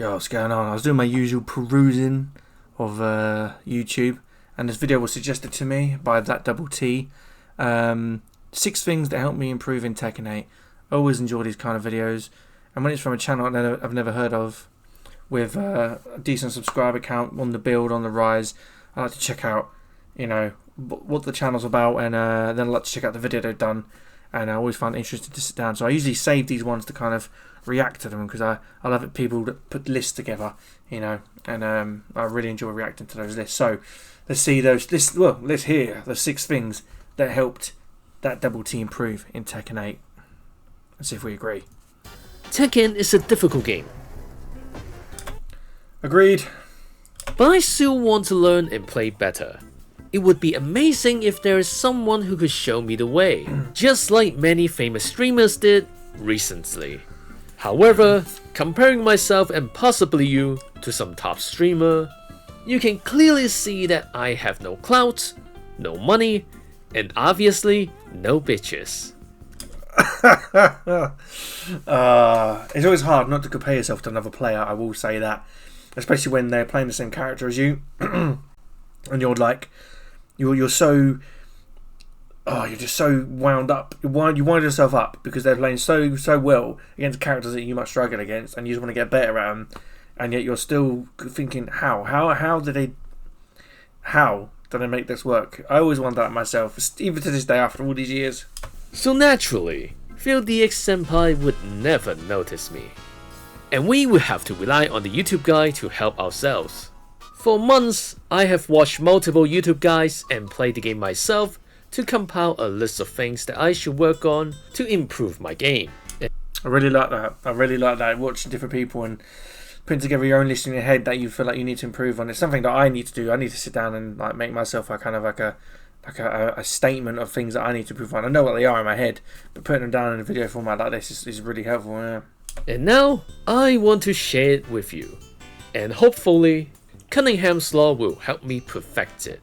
Yo, what's going on? I was doing my usual perusing of YouTube, and this video was suggested to me by thatDoubleT. 6 things that help me improve in Tekken 8. I always enjoy these kind of videos, and when it's from a channel I've never heard of, with a decent subscriber count, on the build, on the rise, I like to check out, what the channel's about, and then I like to check out the video they've done, and I always find it interesting to sit down. So I usually save these ones to kind of react to them, because I love it, people that put lists together, and I really enjoy reacting to those lists. So let's see let's hear the 6 things that helped thatDoubleT improve in Tekken 8. Let's see if we agree. Tekken is a difficult game, Agreed. but I still want to learn and play better. It would be amazing if there is someone who could show me the way, just like many famous streamers did recently. However, comparing myself and possibly you to some top streamer, you can clearly see that I have no clout, no money, and obviously no bitches. It's always hard not to compare yourself to another player, I will say that. Especially when they're playing the same character as you. And you're like, you're so... Oh, you're just so wound up. You wind yourself up because they're playing so well against characters that you might struggle against, and you just want to get better at them. And yet you're still thinking, how did they make this work? I always wonder that myself, even to this day after all these years. So naturally, FieldDX Senpai would never notice me. And we would have to rely on the YouTube guy to help ourselves. For months, I have watched multiple YouTube guys and played the game myself to compile a list of things that I should work on to improve my game. I really like that. Watching different people and putting together your own list in your head that you feel like you need to improve on. It's something that I need to do. I need to sit down and make myself a statement of things that I need to improve on. I know what they are in my head, but putting them down in a video format like this is really helpful. Yeah. And now, I want to share it with you. And hopefully, Cunningham's Law will help me perfect it.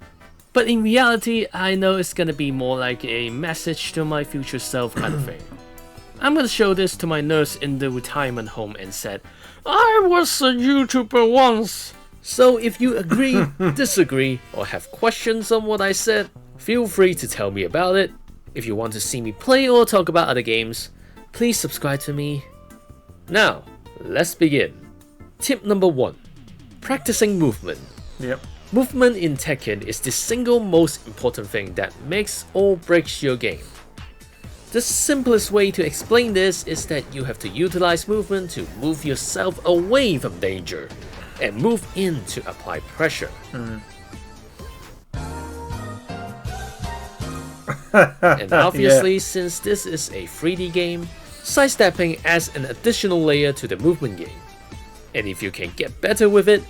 But in reality, I know it's gonna be more like a message to my future self kind of thing. I'm gonna show this to my nurse in the retirement home and said, I was a YouTuber once. So if you agree, disagree, or have questions on what I said, feel free to tell me about it. If you want to see me play or talk about other games, please subscribe to me. Now, let's begin. Tip number 1. Practicing movement. Yep. Movement in Tekken is the single most important thing that makes or breaks your game. The simplest way to explain this is that you have to utilize movement to move yourself away from danger and move in to apply pressure. And obviously, since this is a 3D game, sidestepping adds an additional layer to the movement game. And if you can get better with it,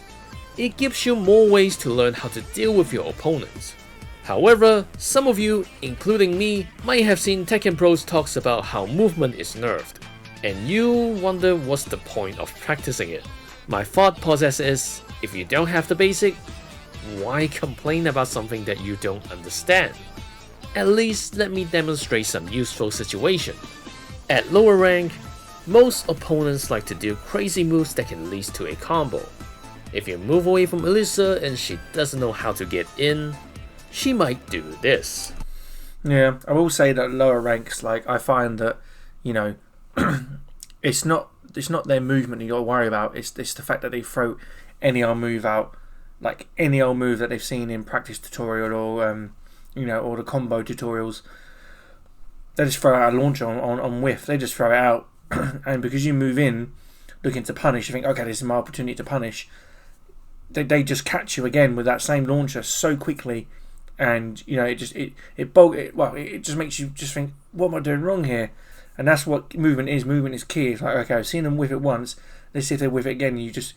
it gives you more ways to learn how to deal with your opponents. However, some of you, including me, might have seen Tekken Pros talks about how movement is nerfed, and you wonder what's the point of practicing it. My thought process is, if you don't have the basic, why complain about something that you don't understand? At least let me demonstrate some useful situation. At lower rank, most opponents like to do crazy moves that can lead to a combo. If you move away from Elisa and she doesn't know how to get in, she might do this. Yeah, I will say that lower ranks, I find that, it's not their movement you got to worry about. It's the fact that they throw any old move out, like any old move that they've seen in practice tutorial or or the combo tutorials. They just throw out a launcher on whiff. They just throw it out, and because you move in looking to punish, you think, okay, this is my opportunity to punish. They just catch you again with that same launcher so quickly, and it just makes you just think, what am I doing wrong here? And that's what movement is. Movement is key. It's like, okay, I've seen them whiff it once, let's see if they whiff it again. And you just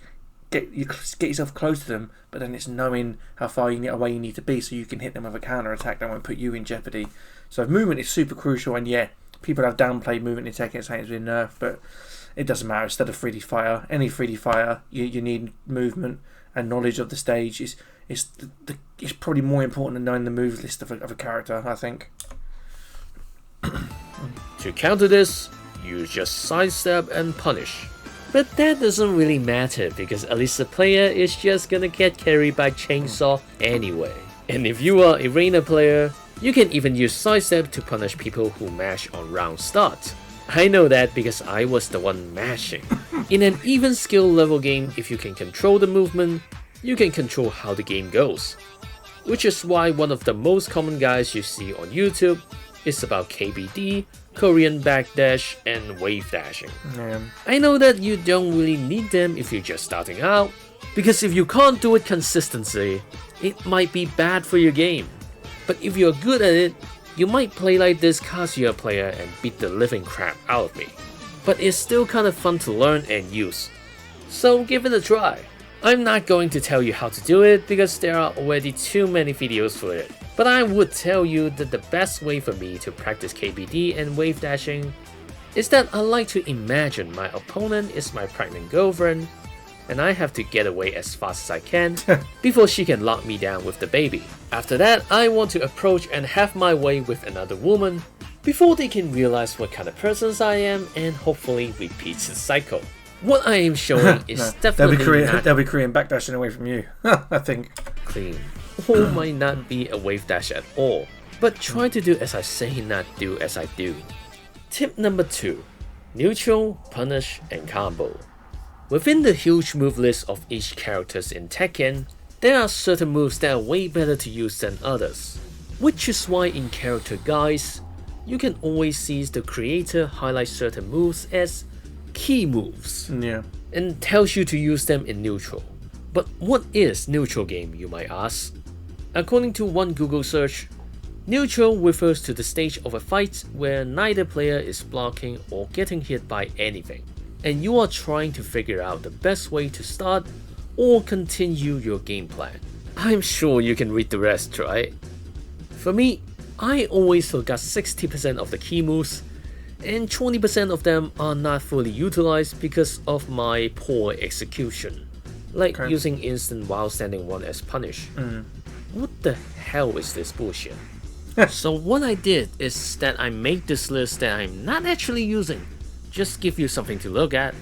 get yourself close to them, but then it's knowing how far away you need to be so you can hit them with a counter attack that won't put you in jeopardy. So movement is super crucial, and yeah, people have downplayed movement in Tekken, saying it's been nerfed, but it doesn't matter. Instead of 3D fighter, any 3D fighter, you need movement and knowledge of the stage. It's probably more important than knowing the move list of a character, I think. To counter this, you just sidestep and punish. But that doesn't really matter because at least the player is just gonna get carried by chainsaw anyway. And if you are a Reina player, you can even use sidestep to punish people who mash on round start. I know that because I was the one mashing. In an even skill level game, if you can control the movement, you can control how the game goes. Which is why one of the most common guides you see on YouTube is about KBD, Korean backdash, and wave dashing. I know that you don't really need them if you're just starting out, because if you can't do it consistently, it might be bad for your game. But if you're good at it, you might play like this Kazuya player and beat the living crap out of me. But it's still kind of fun to learn and use. So give it a try. I'm not going to tell you how to do it because there are already too many videos for it. But I would tell you that the best way for me to practice KBD and wave dashing is that I like to imagine my opponent is my pregnant girlfriend and I have to get away as fast as I can before she can lock me down with the baby. After that, I want to approach and have my way with another woman before they can realize what kind of person I am and hopefully repeats the cycle. What I am showing is definitely they'll be Korean backdashing away from you, I think. Clean. Or might not be a wave dash at all, but try to do as I say, not do as I do. Tip number 2. Neutral, punish, and combo. Within the huge move list of each characters in Tekken, there are certain moves that are way better to use than others. Which is why in character guides, you can always see the creator highlight certain moves as key moves, and tells you to use them in neutral. But what is neutral game, you might ask? According to one Google search, neutral refers to the stage of a fight where neither player is blocking or getting hit by anything, and you are trying to figure out the best way to start or continue your game plan. I'm sure you can read the rest, right? For me, I always forgot 60% of the key moves, and 20% of them are not fully utilized because of my poor execution, like using instant while standing 1 as punish. What the hell is this bullshit? So what I did is that I made this list that I'm not actually using, just give you something to look at.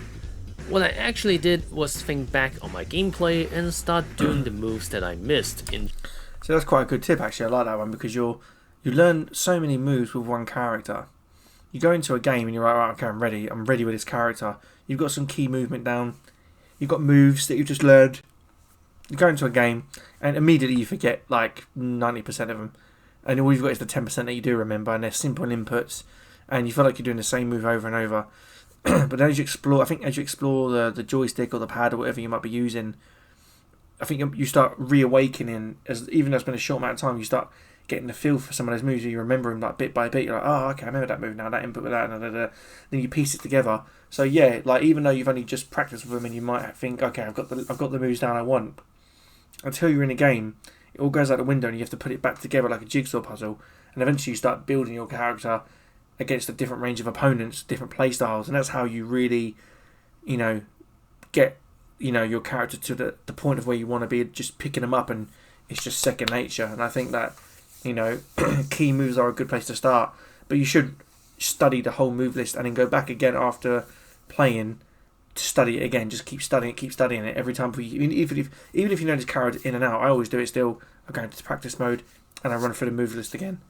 What I actually did was think back on my gameplay and start doing the moves that I missed in. So that's quite a good tip actually, I like that one, because you learn so many moves with one character. You go into a game and you're like, right, okay, I'm ready with this character. You've got some key movement down, you've got moves that you've just learned. You go into a game and immediately you forget like 90% of them, and all you've got is the 10% that you do remember, and they're simple inputs, and you feel like you're doing the same move over and over. But as you explore, the joystick or the pad or whatever you might be using, I think you start reawakening, even though it's been a short amount of time, you start getting the feel for some of those moves. You remember them like bit by bit. You're like, oh, okay, I remember that move now, that input with that, then you piece it together. So yeah, like even though you've only just practiced with them, and you might think, okay, I've got the moves down I want. Until you're in a game, it all goes out the window, and you have to put it back together like a jigsaw puzzle. And eventually, you start building your character against a different range of opponents, different play styles, and that's how you really, get your character to the point of where you want to be. Just picking them up, and it's just second nature. And I think that key moves are a good place to start, but you should study the whole move list and then go back again after playing to study it again. Just keep studying it every time. Even if you know this character in and out, I always do it still. I go into practice mode and I run through the move list again,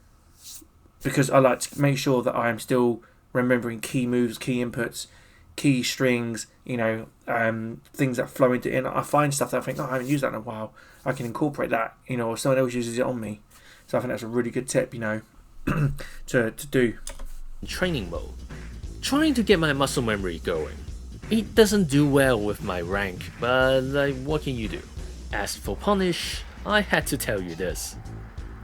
because I like to make sure that I am still remembering key moves, key inputs, key strings, things that flow into it. I find stuff that I think, I haven't used that in a while, I can incorporate that, or someone else uses it on me. So I think that's a really good tip, to do. Training mode. Trying to get my muscle memory going. It doesn't do well with my rank, but what can you do? As for punish, I had to tell you this.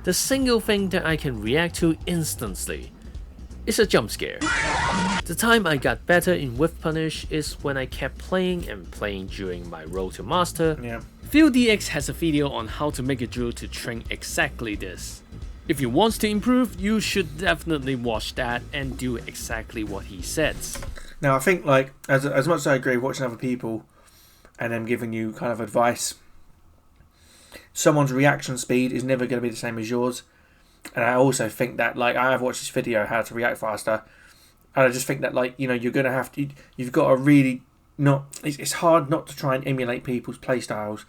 The single thing that I can react to instantly is a jump scare. The time I got better in whiff punish is when I kept playing and playing during my road to master. PhilDX has a video on how to make a drill to train exactly this. If you want to improve, you should definitely watch that and do exactly what he says. Now I think as much as I agree with watching other people and them giving you kind of advice, someone's reaction speed is never going to be the same as yours. And I also think that I have watched this video how to react faster, and I just think that you're going to have to, you've got to really it's hard not to try and emulate people's play styles,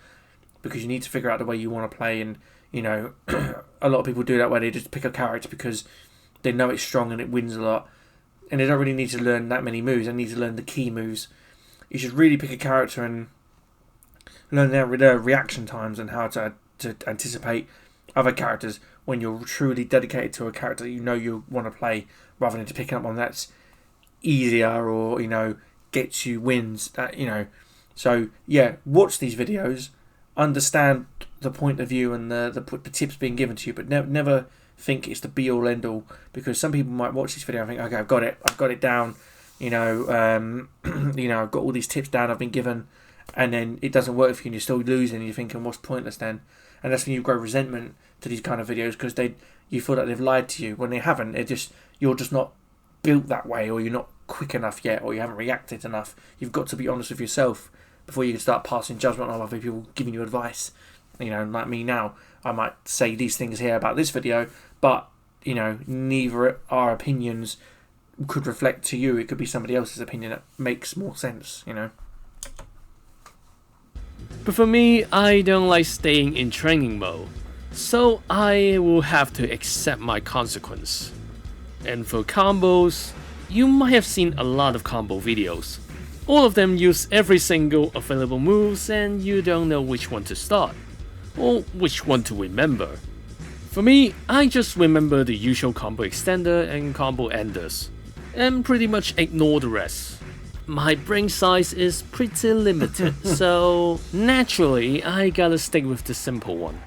because you need to figure out the way you want to play. And a lot of people do that where they just pick a character because they know it's strong and it wins a lot, and they don't really need to learn that many moves. They need to learn the key moves. You should really pick a character and learn their reaction times and how to anticipate other characters when you're truly dedicated to a character that you want to play, rather than just picking up one that's easier or gets you wins. So yeah, watch these videos, understand the point of view and the tips being given to you, but never think it's the be all end all, because some people might watch this video and think, okay, I've got it down, I've got all these tips down I've been given, and then it doesn't work for you and you're still losing and you're thinking, what's pointless then? And that's when you grow resentment to these kind of videos, because you feel like they've lied to you when they haven't. You're just not built that way, or you're not quick enough yet, or you haven't reacted enough. You've got to be honest with yourself before you can start passing judgment on other people giving you advice. Like me now, I might say these things here about this video, but neither our opinions could reflect to you. It could be somebody else's opinion that makes more sense. But for me, I don't like staying in training mode, so I will have to accept my consequence. And for combos, you might have seen a lot of combo videos. All of them use every single available moves, and you don't know which one to start, or which one to remember. For me, I just remember the usual combo extender and combo enders, and pretty much ignore the rest. My brain size is pretty limited, so naturally I gotta stick with the simple one.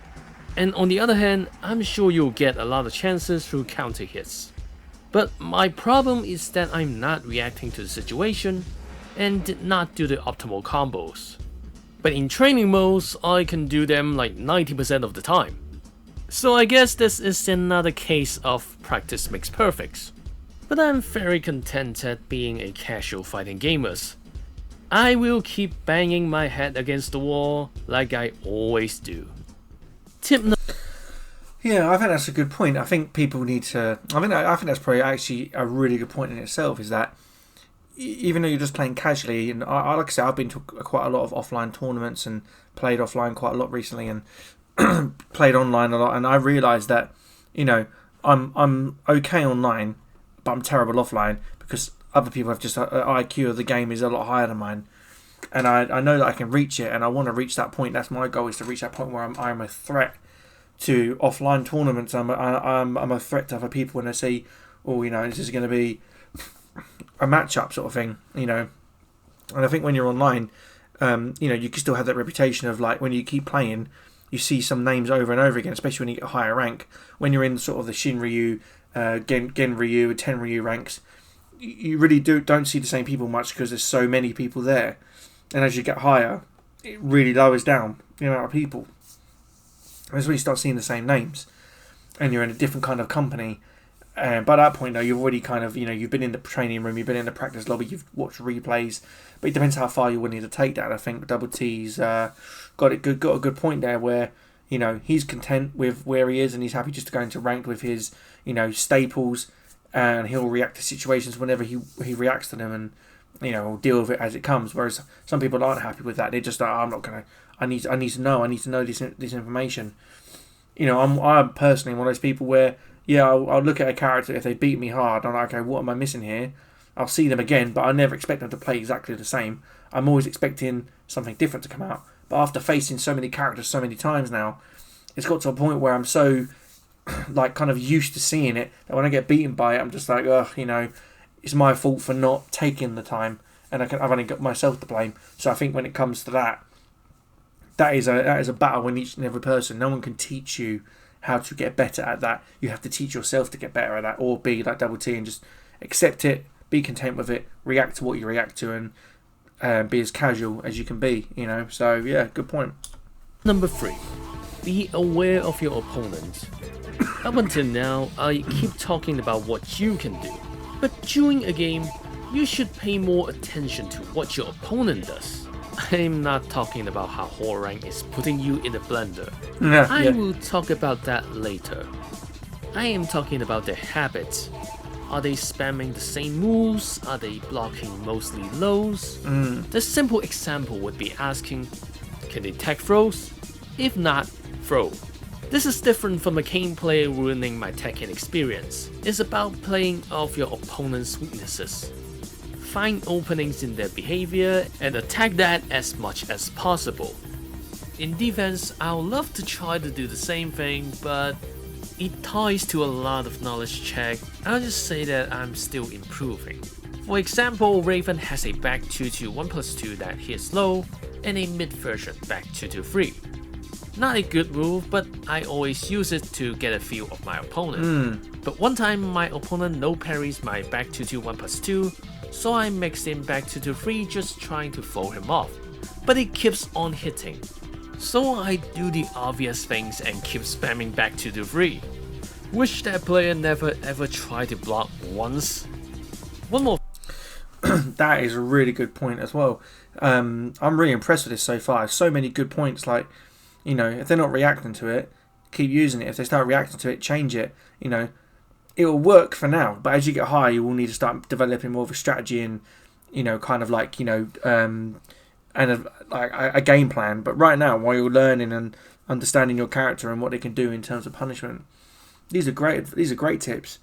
And on the other hand, I'm sure you'll get a lot of chances through counter hits. But my problem is that I'm not reacting to the situation and did not do the optimal combos. But in training modes, I can do them like 90% of the time. So I guess this is another case of practice makes perfect. But I'm very content at being a casual fighting gamer. I will keep banging my head against the wall like I always do. Yeah, I think that's a good point. I think people need to. I think that's probably actually a really good point in itself. Is that even though you're just playing casually, and like I said, I've been to quite a lot of offline tournaments and played offline quite a lot recently, and played online a lot, and I realised that I'm okay online, but I'm terrible offline, because other people have just IQ of the game is a lot higher than mine, and I know that I can reach it, and I want to reach that point. That's my goal, is to reach that point where I'm a threat to offline tournaments. I'm a threat to other people when they say, oh, this is going to be a matchup sort of thing, And I think when you're online, you can still have that reputation of, like, when you keep playing, you see some names over and over again, especially when you get a higher rank. When you're in sort of the Shin Ryu, Gen Ryu, Ten Ryu ranks, you really don't see the same people much, because there's so many people there. And as you get higher, it really lowers down the amount of people. That's when you start seeing the same names, and you're in a different kind of company. By that point, though, you've already kind of, you've been in the training room, you've been in the practice lobby, you've watched replays, but it depends how far you're willing to take that. I think DoubleT's got a good point there, where he's content with where he is, and he's happy just to go into ranked with his staples, and he'll react to situations whenever he reacts to them, and deal with it as it comes. Whereas some people aren't happy with that. They just are, I'm not gonna. I need to know this information. I'm personally one of those people where, I'll look at a character, if they beat me hard, I'm like, okay, what am I missing here? I'll see them again, but I never expect them to play exactly the same. I'm always expecting something different to come out. But after facing so many characters so many times now, it's got to a point where I'm so like kind of used to seeing it that when I get beaten by it, I'm just like, it's my fault for not taking the time, and I've only got myself to blame. So I think when it comes to that is a battle in each and every person. No one can teach you how to get better at that. You have to teach yourself to get better at that, or be like DoubleT and just accept it, be content with it, react to what you react to, and be as casual as you can be. So yeah, good point. Number 3, be aware of your opponent. Up until now, I keep talking about what you can do, but during a game, you should pay more attention to what your opponent does. I'm not talking about how Horror Rank is putting you in a blender. I will talk about that later. I am talking about their habits. Are they spamming the same moves? Are they blocking mostly lows? The simple example would be asking, can they tech throws? If not, throw. This is different from a game player ruining my Tekken experience. It's about playing off your opponent's weaknesses. Find openings in their behavior and attack that as much as possible. In defense, I would love to try to do the same thing, but it ties to a lot of knowledge check. I'll just say that I'm still improving. For example, Raven has a back 2-2 1+2 that hits low, and a mid version back 2-3. Not a good move, but I always use it to get a feel of my opponent. But one time my opponent no parries my back 2-2 1+2, so I mixed in back 2-3 just trying to throw him off. But he keeps on hitting. So I do the obvious things and keep spamming back 2-3. Wish that player never ever tried to block once. One more. That is a really good point as well. I'm really impressed with this so far. So many good points. Like, you know, if they're not reacting to it, keep using it. If they start reacting to it, change it. You know, it will work for now. But as you get higher, you will need to start developing more of a strategy and, you know, kind of like, you know, and a game plan. But right now, while you're learning and understanding your character and what they can do in terms of punishment, these are great. These are great tips.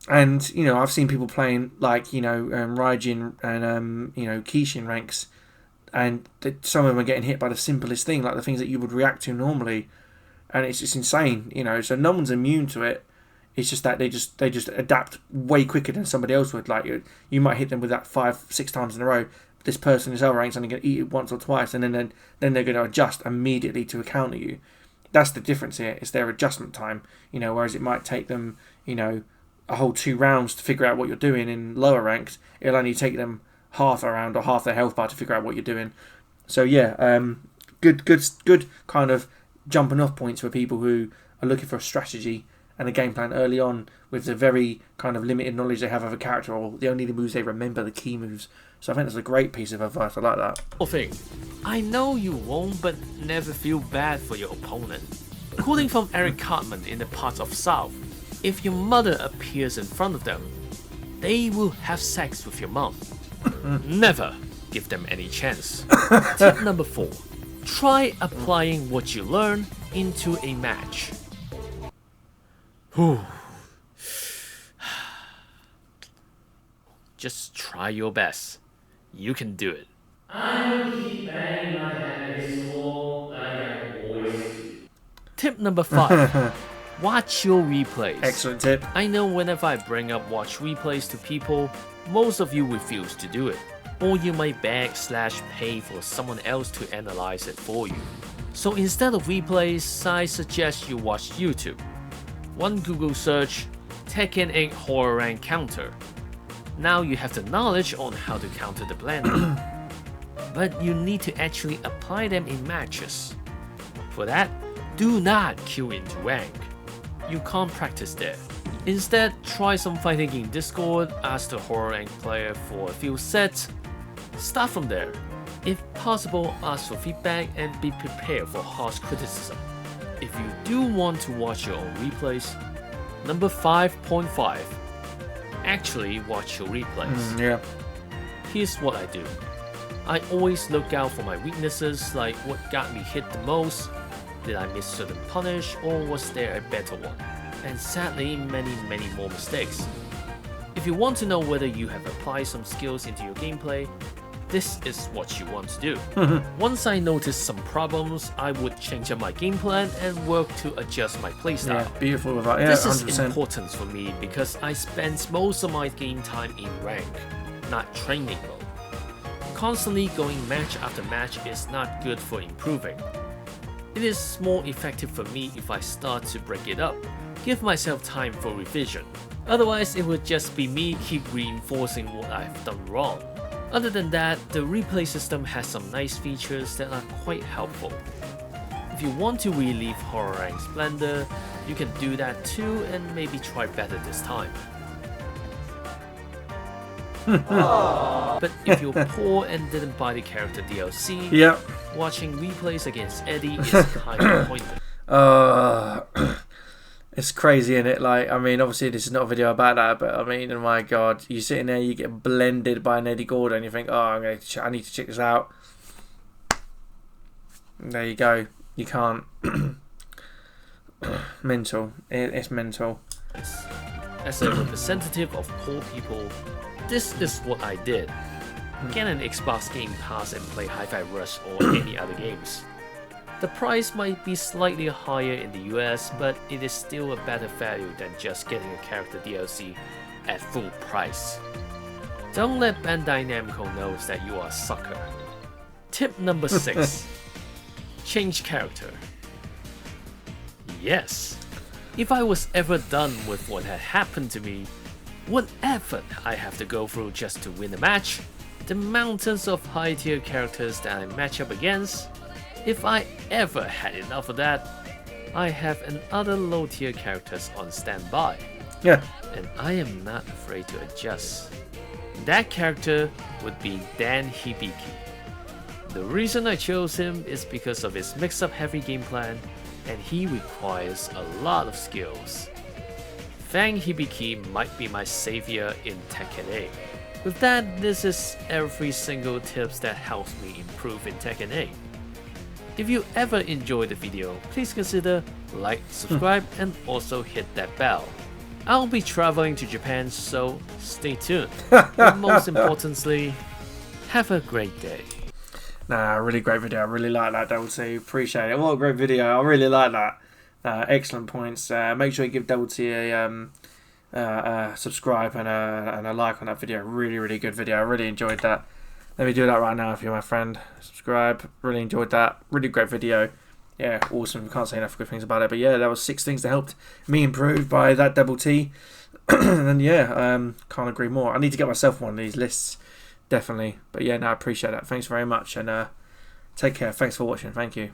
And, you know, I've seen people playing like, you know, Raijin and, you know, Kishin ranks, and some of them are getting hit by the simplest thing, like the things that you would react to normally, and it's just insane, you know. So no one's immune to it. It's just that they just adapt way quicker than somebody else would. Like you might hit them with that 5-6 times in a row. But this person in his other rank's only going to eat it once or twice, and then they're going to adjust immediately to counter you. That's the difference here. It's their adjustment time, you know. Whereas it might take them, you know, a whole 2 rounds to figure out what you're doing in lower ranks. It'll only take them half a round or half their health bar to figure out what you're doing. So yeah, good kind of jumping off points for people who are looking for a strategy and a game plan early on with the very kind of limited knowledge they have of a character, or the only moves they remember, the key moves. So I think that's a great piece of advice. I like that. Thing. I know you won't, but never feel bad for your opponent. Quoting from Eric Cartman in the Parts of South, if your mother appears in front of them, they will have sex with your mom. Never give them any chance. Tip number 4. Try applying what you learn into a match. Just try your best. You can do it. I will keep banging my head against the wall like I always do. Tip number 5. Watch your replays. Excellent tip. I know whenever I bring up watch replays to people, most of you refuse to do it. Or you might beg/pay for someone else to analyze it for you. So instead of replays, I suggest you watch YouTube. One Google search, Tekken 8 horror rank counter. Now you have the knowledge on how to counter the blender. But you need to actually apply them in matches. For that, do not queue into rank. You can't practice there. Instead, try some fighting in Discord, ask the horror rank player for a few sets. Start from there. If possible, ask for feedback and be prepared for harsh criticism. If you do want to watch your own replays, number 5.5. Actually watch your replays. Yeah. Here's what I do. I always look out for my weaknesses, like what got me hit the most, did I miss certain punish, or was there a better one? And sadly, many more mistakes. If you want to know whether you have applied some skills into your gameplay, this is what you want to do. Once I noticed some problems, I would change up my game plan and work to adjust my playstyle. Yeah, beautiful with that. Yeah, this 100%. is important for me because I spend most of my game time in rank, not training mode. Constantly going match after match is not good for improving. It is more effective for me if I start to break it up, give myself time for revision. Otherwise, it would just be me keep reinforcing what I've done wrong. Other than that, the replay system has some nice features that are quite helpful. If you want to relieve horror rank splendor, you can do that too and maybe try better this time. But if you're poor and didn't buy the character DLC, Yep. watching replays against Eddie is kind of pointless. It's crazy, isn't it? Like, I mean, obviously this is not a video about that, but I mean, oh my God, you're sitting there, you get blended by an Eddie Gordo, and you think, oh, I need to check this out. There you go. You can't. Mental. It's mental. As a representative of poor people, this is what I did. Get an Xbox Game Pass and play Hi-Fi Rush or any other games. The price might be slightly higher in the US, but it is still a better value than just getting a character DLC at full price. Don't let Bandai Namco know that you are a sucker. Tip number 6. Change character. Yes, if I was ever done with what had happened to me, what effort I have to go through just to win a match, the mountains of high tier characters that I match up against, if I ever had enough of that, I have another low tier characters on standby. Yeah. And I am not afraid to adjust. That character would be Dan Hibiki. The reason I chose him is because of his mix-up heavy game plan, and he requires a lot of skills. Fang Hibiki might be my savior in Tekken 8. With that, this is every single tips that helps me improve in Tekken 8. If you ever enjoyed the video, please consider like, subscribe, and also hit that bell. I'll be traveling to Japan, so stay tuned. And most importantly, have a great day. Nah, really great video. I really like that, thatDoubleT. Appreciate it. What a great video. I really like that. Excellent points. Make sure you give thatDoubleT a subscribe and a like on that video. Really, really good video. I really enjoyed that. Let me do that right now if you're my friend. Subscribe. Really enjoyed that. Really great video. Yeah, awesome. Can't say enough good things about it. But yeah, that was 6 things that helped me improve by thatDoubleT. And yeah, can't agree more. I need to get myself one of these lists. Definitely. But yeah, no, I appreciate that. Thanks very much. And take care. Thanks for watching. Thank you.